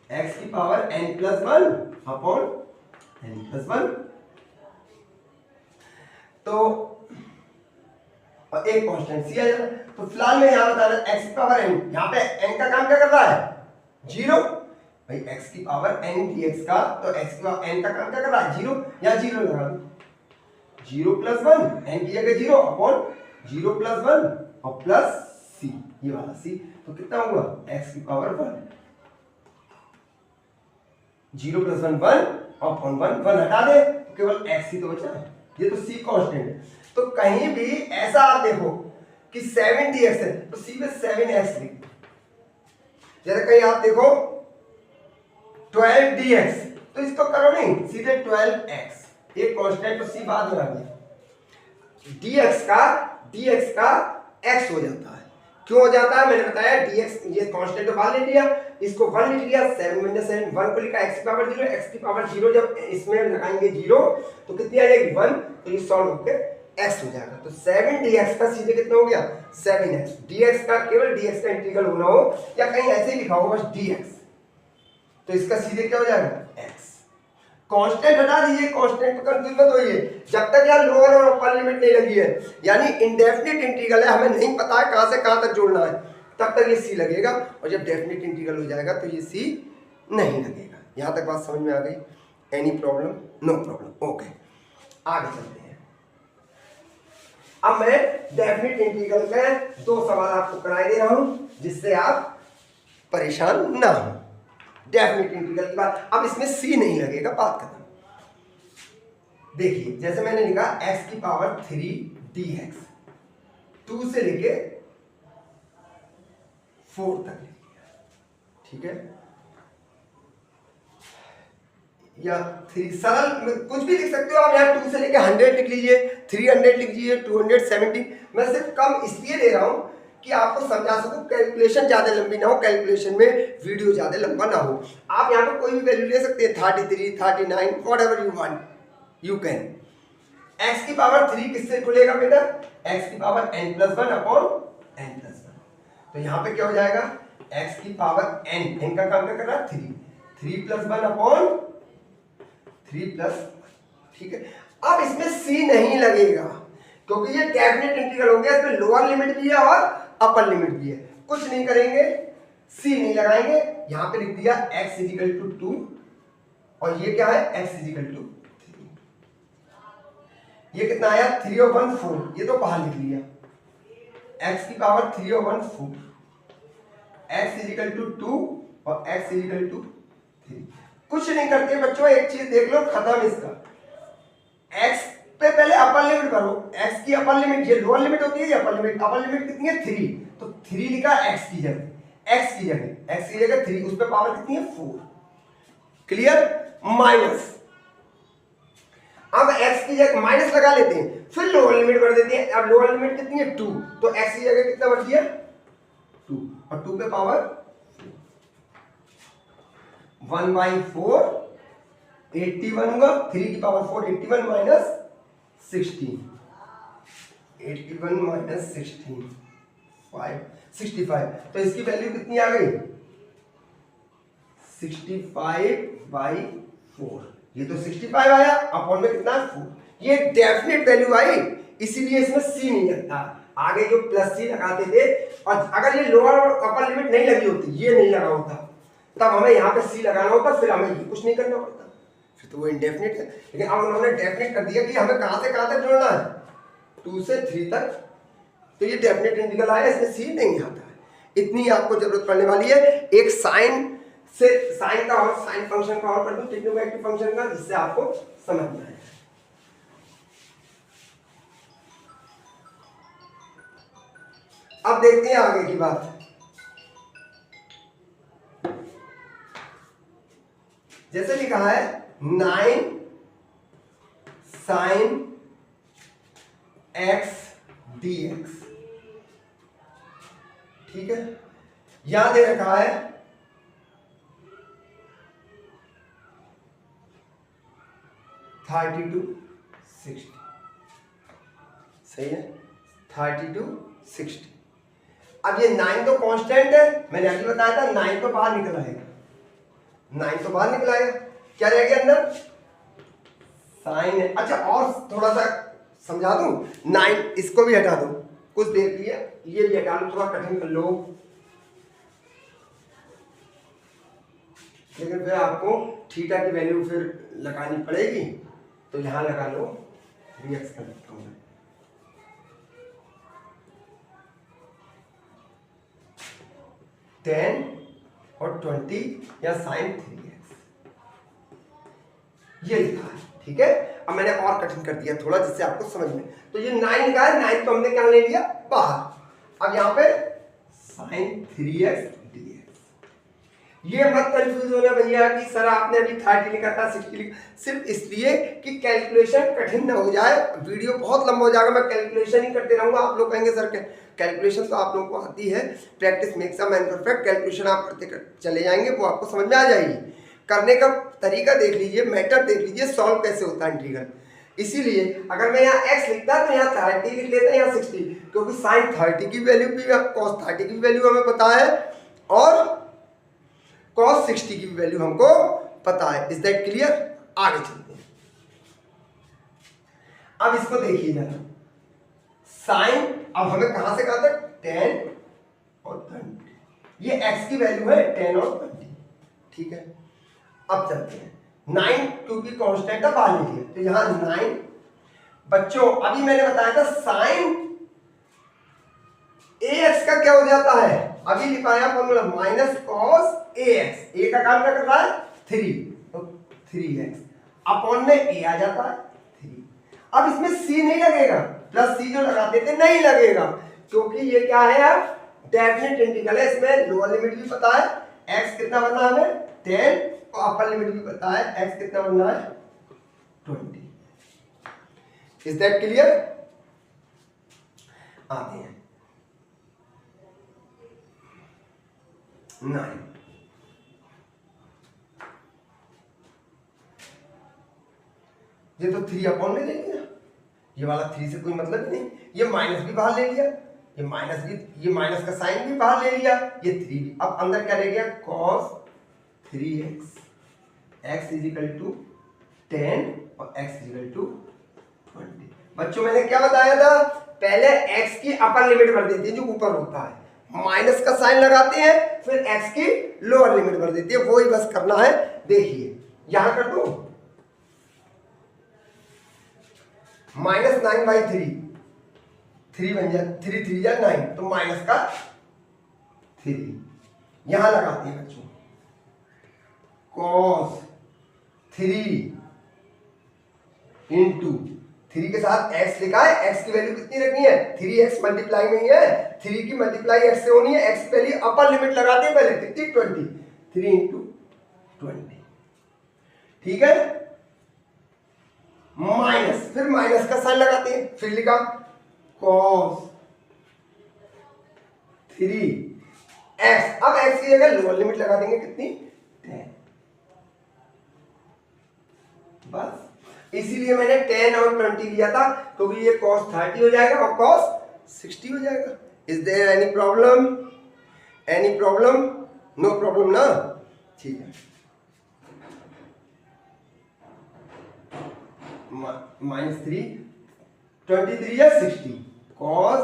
x की power n plus 1 upon n plus 1। तो और एक कांस्टेंट c आ जाता है। तो फिलहाल मैं यहाँ बता रहा x की पावर n, यहाँ पे n का काम क्या कर रहा है 0, भाई x की पावर n dx का, तो x की पावर n का काम क्या कर रहा है 0, यहाँ 0 लगा दो, 0 प्लस 1 n की जगह 0 अपॉन 0 प्लस 1 और प्लस c, ये वाला c, तो कितना होगा x की पावर 1, 0 प्लस 1 1 अपॉन 1 1 हटा दे तो केवल x ही तो बचा है, ये तो c कांस्टेंट है। तो कहीं भी ऐसा आप देखो कि 7dx है तो c पे 7x लिख, जैसे कहीं आप देखो 12dx, तो इसको करो नहीं, सीधे 12x, एक कांस्टेंट तो सी बाद में आ गया, dx का x हो जाता है। क्यों हो जाता है, मैंने बताया dx, ये कांस्टेंट तो बाहर ले लिया, इसको 1 लिख लिया, 7 - 7 1 को लिखा, x की पावर 0, x की पावर 0 जब इसमें लगाएंगे 0 तो कितनी आ जाएगी 1, तो ये सॉल्व होकर x हो जाएगा। तो 7dx का सीधे कितना हो गया 7x, dx का केवल dx का इंटीग्रल होना हो या कहीं ऐसे ही लिखा हो बस dx, तो इसका सीधे क्या हो जाएगा x। कांस्टेंट हटा दीजिए, कांस्टेंट पर कंफ्यूज मत होइए, जब तक यार लोअर और अपर लिमिट नहीं लगी है, यानी इंडेफिनिट इंटीग्रल है, हमें नहीं पता है कहां से कहां तक जोड़ना है, तब तक ये सी लगेगा, और जब डेफिनिट इंटीग्रल हो जाएगा तो ये सी नहीं लगेगा। यहां तक बात समझ में आ गई? Any problem? No problem, okay. आगे चलते हैं। अब मैं डेफिनिट इंटीग्रल के 2 सवाल आपको कराए दे रहा हूं, जिससे आप परेशान ना हो। डेफिनिट इंटीग्रल की बात, अब इसमें सी नहीं लगेगा, बात खत्म। देखिए जैसे मैंने लिखा x की पावर 3dx, 2 से लेके 4 तक लिख लिया, ठीक है, या 3 सरल कुछ भी लिख सकते हो आप, यहाँ 2 से लेके 100 लिख लीजिए, 300 लिख लीजिए, 270। मैं सिर्फ कम इसलिए ले रहा हूं कि आपको समझा सकूं, कैलकुलेशन ज्यादा लंबी ना हो, कैलकुलेशन में वीडियो ज्यादा लंबा ना हो। आप यहाँ पे कोई भी वैल्यू ले सकते हैं, 33, 39, whatever you want you can. x की पावर 3 किससे खुलेगा बेटा, x की पावर n+1 अपॉन n+1, तो यहाँ पे क्या हो जाएगा x की पावर n का काम क्या कर रहा है 3 + 1 अपॉन 3+, ठीक है। अब इसमें c नहीं लगेगा क्योंकि ये डेफिनेट इंटीग्रल हो गया, इसमें लोअर लिमिट भी है और अपर लिमिट भी है। कुछ नहीं करेंगे, c नहीं लगाएंगे, यहां पे लिख दिया x = 2, और ये क्या है x = 3। ये कितना आया 3 और 1 4, ये तो बाहर लिख लिया, x की पावर 3 और 1 4, x = 2 और x = 3। कुछ नहीं करते बच्चों, एक चीज देख लो, खत्म इसका। x पे पहले अपर लिमिट भरो, x की अपर लिमिट, ये लोअर लिमिट होती है, ये अपर लिमिट, अपर लिमिट कितनी है 3, तो 3 लिखा x की जगह 3, उस पे पावर कितनी है 4, क्लियर। माइनस, अब x की जगह माइनस लगा लेते हैं, फिर लोअर लिमिट भर देते हैं। अब लोअर लिमिट कितनी है 2, तो x की जगह कितना बच गया 2, और 2 पे पावर 1/4, 81 होगा, 3 की पावर 4, 81 माइनस 16, 81 माइनस 16 65, तो इसकी वैल्यू कितनी आ गई 65/4, ये तो 65 आया, अपॉन में कितना 4, ये डेफिनेट वैल्यू आई, इसीलिए इसमें सी नहीं लगता। आगे जो +c लगाते थे, और अगर ये लोअर और अपर लिमिट नहीं लगी होती, ये नहीं लगा होता, तब हमें यहाँ पे सी लगाना होता, फिर हमें ये कुछ नहीं करना पड़ता, फिर तो वो इनडेफिनिट है। लेकिन अब उन्होंने डेफिनेट कर दिया कि हमें कहां से कहां तक जोड़ना है 2 से 3 तक, तो ये डेफिनेट इंटीग्रल आया, इसमें सी नहीं आता है। इतनी आपको जरूरत पड़ने वाली है। एक साइन से, साइन का और साइन फंक्शन का और कर दूं, ट्रिग्नोमेट्रिक फंक्शन का, जिससे आपको समझ में आए। अब देखते हैं आगे की बात। जैसे लिखा है 9 sin x dx, ठीक है, यहां दे रखा है 32 60, सही है 32 60। अब ये 9 तो कांस्टेंट है, मैंने अभी बताया था 9 तो बाहर निकल आएगा, 9 तो बाहर निकल आएगा, क्या रह गया अंदर साइन है। अच्छा और थोड़ा सा समझा दूं, 9 इसको भी हटा दो, कुछ देख लिया, ये भी हटा लो, थोड़ा कठिन कर लो, लेकिन फिर आपको थीटा की वैल्यू फिर लगानी पड़ेगी, तो यहां लगा लो, dx कर देता हूं 10 और 20 या sin 3x, ये लिखा है, ठीक है। अब मैंने और कठिन कर दिया थोड़ा, जिससे आपको समझ में, तो ये 9 लिखा है, 9 को हमने क्या ले लिया बाहर, अब यहाँ पे sin 3x dx, ये मत कंफ्यूज होना भैया कि सर आपने अभी 30 लिखा था 60 लिखा, सिर्फ इसलिए कि कैलकुलेशन कठिन ना हो जाए, वीडियो बहुत लंबा हो जाएगा, मैं कैलकुलेशन ही करते रहूंगा, आप लोग कहेंगे सर कैलकुलेशन तो आप लोगों को आती है, practice makes a man perfect, calculation आप करते चले जाएंगे, वो आपको समझ में आ जाएगी। करने का तरीका देख लीजिए, मेथड देख लीजिए, सॉल्व कैसे होता है इंटीग्रल। इसीलिए अगर मैं यहाँ x लिखता तो यहाँ 30 लिख लेता, यहाँ 60, क्योंकि साइन 30 की वैल्यू भी, कॉस 30 की वैल्यू हमें पता है और कॉस 60 की वैल्यू हमको पता है। Is that clear? आगे चलते हैं। अब इसको देखिए जरा, साइन अब हमें कहां से कहा था, 10 और 20, ये x की वैल्यू है 10 और 20, ठीक है। अब चलते हैं, 9 क्योंकि कांस्टेंट है बाहर लिखिए, तो यहां 9 बच्चों अभी मैंने बताया था साइन ax का क्या हो जाता है, अभी लिखाया formula minus cos ax, a का काम क्या कर रहा है 3, तो 3x अपॉन में a आ जाता है 3। अब इसमें c नहीं लगेगा, प्लस c जो लगाते थे नहीं लगेगा, क्योंकि ये क्या है अब डेफिनेट इंटीग्रल है, इसमें लोअर लिमिट भी पता है x कितना बनना है हमें 10, और अपर लिमिट भी पता है x कितना बनना है 20। Is that clear? आते हैं 9, ये तो 3 अपॉन में ले लिया, ये वाला 3 से कोई मतलब ही नहीं, ये माइनस भी बाहर ले लिया, ये माइनस भी, ये माइनस का साइन भी बाहर ले लिया, ये 3 भी, अब अंदर क्या रह गया cos 3x, x is equal to 10 और x इज इक्वल टू 20। बच्चों मैंने क्या बताया था, पहले x की अपर लिमिट भर देती है जो ऊपर होता है, माइनस का साइन लगाते हैं, फिर x की लोअर लिमिट भर देती है, वो ही बस करना है। देखिए यहां कर दो -9/3, 3 बन जाए, 3 3 या 9, तो माइनस का 3 यहां लगाते हैं बच्चों, cos 3 इंटू 3 के साथ x लिखा है, x की वैल्यू कितनी रखनी है 3x मल्टीप्लाई में ही है, 3 की मल्टीप्लाई x से होनी है, x की वैल्यू अपर लिमिट लगाते हैं पहले कितनी 20, 3 इंटू 20, ठीक है, माइनस, फिर माइनस का साइन लगाते हैं, फिर लिखा cos 3x, अब x की जगह लोअर लिमिट लगा देंगे कितनी 10, बस इसीलिए मैंने 10 और 20 लिया था, क्योंकि ये cos 30 हो जाएगा और cos 60 हो जाएगा। Is there any problem? Any problem? No problem ना, ठीक है। -3 23 या 60 cos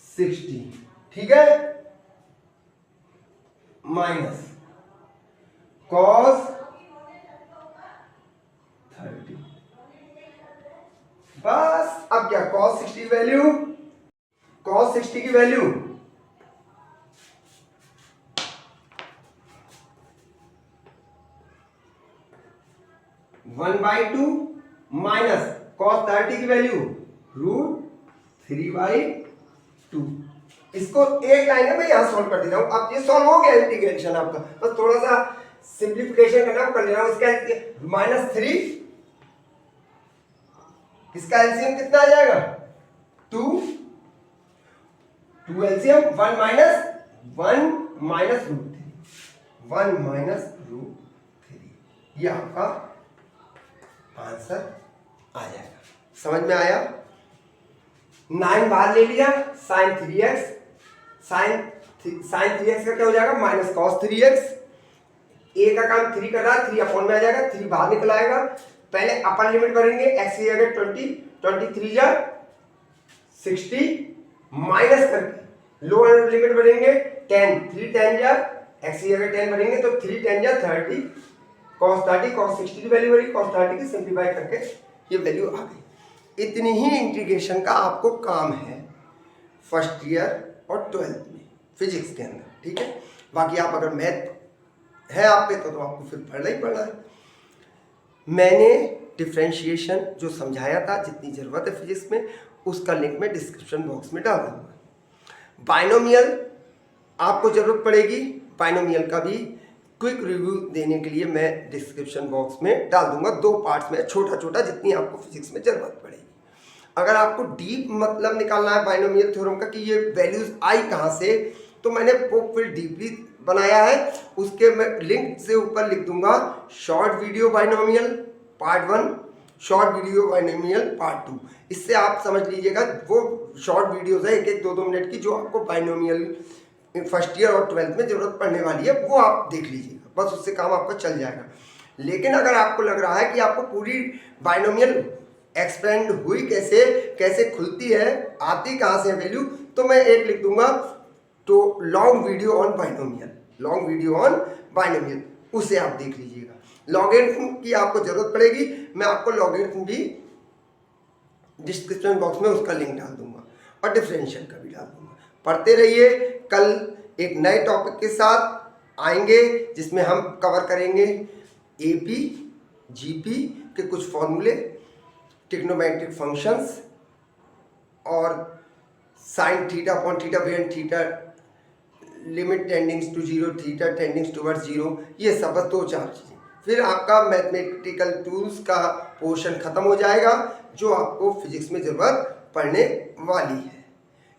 60, ठीक है, माइनस cos 30, बस अब क्या cos 60 की वैल्यू, cos 60 की वैल्यू 1/2 माइनस cos 30 की वैल्यू √3/2। इसको एक लाइन में मैं यहां सॉल्व कर देता हूं, अब ये सॉल्व हो गया इंटीग्रेशन आपका, बस थोड़ा सा सिंप्लीफिकेशन करना कर ले रहा हूं। इसका -3, इसका एलसीएम कितना आ जाएगा 2 एलसीएम 1 माइनस √3, ये आपका आंसर आ जाएगा। समझ में आया? 9 बाहर ले लिया, साइन 3x, साइन 3x का क्या हो जाएगा माइनस कॉस 3x, a का काम 3 कर रहा है, 3 अपॉन में आ जाएगा, 3 बाहर निकल आएगा, पहले अपर लिमिट भरेंगे, x की जगह 20, 23 या 60 माइनस करके लोअर लिमिट भरेंगे 10, 3 10 या x की जगह 10 भरेंगे तो 3 10 या 30, cos 30 cos 60 की वैल्यू भरी, cos 30 की सिंप्लीफाई करके ये वैल्यू आ गई। इतनी ही इंटीग्रेशन का आपको काम है फर्स्ट ईयर और 12th में फिजिक्स के अंदर, ठीक है। बाकी आप अगर मैथ है आप पे तो आपको फिर पढ़ना ही पड़ना है। मैंने डिफरेंशिएशन जो समझाया था, जितनी ज़रूरत है फिजिक्स में, उसका लिंक मैं डिस्क्रिप्शन बॉक्स में डाल दूँगा। बाइनोमियल आपको ज़रूरत पड़ेगी, बाइनोमियल का भी क्विक रिव्यू देने के लिए मैं डिस्क्रिप्शन बॉक्स में डाल दूंगा। 2 पार्ट्स में, छोटा छोटा, जितनी आपको फिजिक्स में ज़रूरत पड़ेगी। अगर आपको डीप मतलब निकालना है बाइनोमियल थ्योरम का कि ये वैल्यूज आई कहाँ से, तो मैंने वो फिर डीपली बनाया है। उसके मैं लिंक से ऊपर लिख दूंगा short video binomial part 1, short video binomial part 2। इससे आप समझ लीजिएगा, वो शॉर्ट वीडियोस है 1-1, 2-2 मिनट की, जो आपको बाइनोमियल फर्स्ट ईयर और 12th में ज़रूरत पड़ने वाली है, वो आप देख लीजिएगा, बस उससे काम आपका चल जाएगा। लेकिन अगर आपको लग रहा है कि आपको पूरी बाइनोमियल एक्सपेंड हुई कैसे, कैसे खुलती है, आती कहाँ से वैल्यू, तो मैं एक लिख दूंगा तो long video on binomial, long video on binomial, उसे आप देख लीजिएगा। लॉगरिथम की आपको जरूरत पड़ेगी, मैं आपको लॉगरिथम भी डिस्क्रिप्शन बॉक्स में उसका लिंक डाल दूंगा और डिफरेंशियल का भी डाल दूंगा। पढ़ते रहिए। कल एक नए टॉपिक के साथ आएंगे जिसमें हम कवर करेंगे एपी जीपी के कुछ फॉर्मूले, ट्रिग्नोमेट्रिक फंक्शंस और sine theta upon theta when theta limit tendings to 0 theta tendings towards 0, ये सब बस 2-4 चीज़ें। फिर आपका मैथमेटिकल टूल्स का पोर्शन खत्म हो जाएगा जो आपको फिजिक्स में ज़रूरत पड़ने वाली है।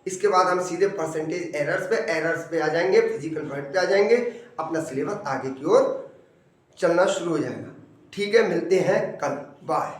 इसके बाद हम सीधे परसेंटेज एरर्स पे आ जाएंगे, फिजिकल वर्ड पे आ जाएंगे, अपना सिलेबस आगे की ओर चलना शुरू हो जाएगा। ठीक है, मिलते हैं कल, बाय।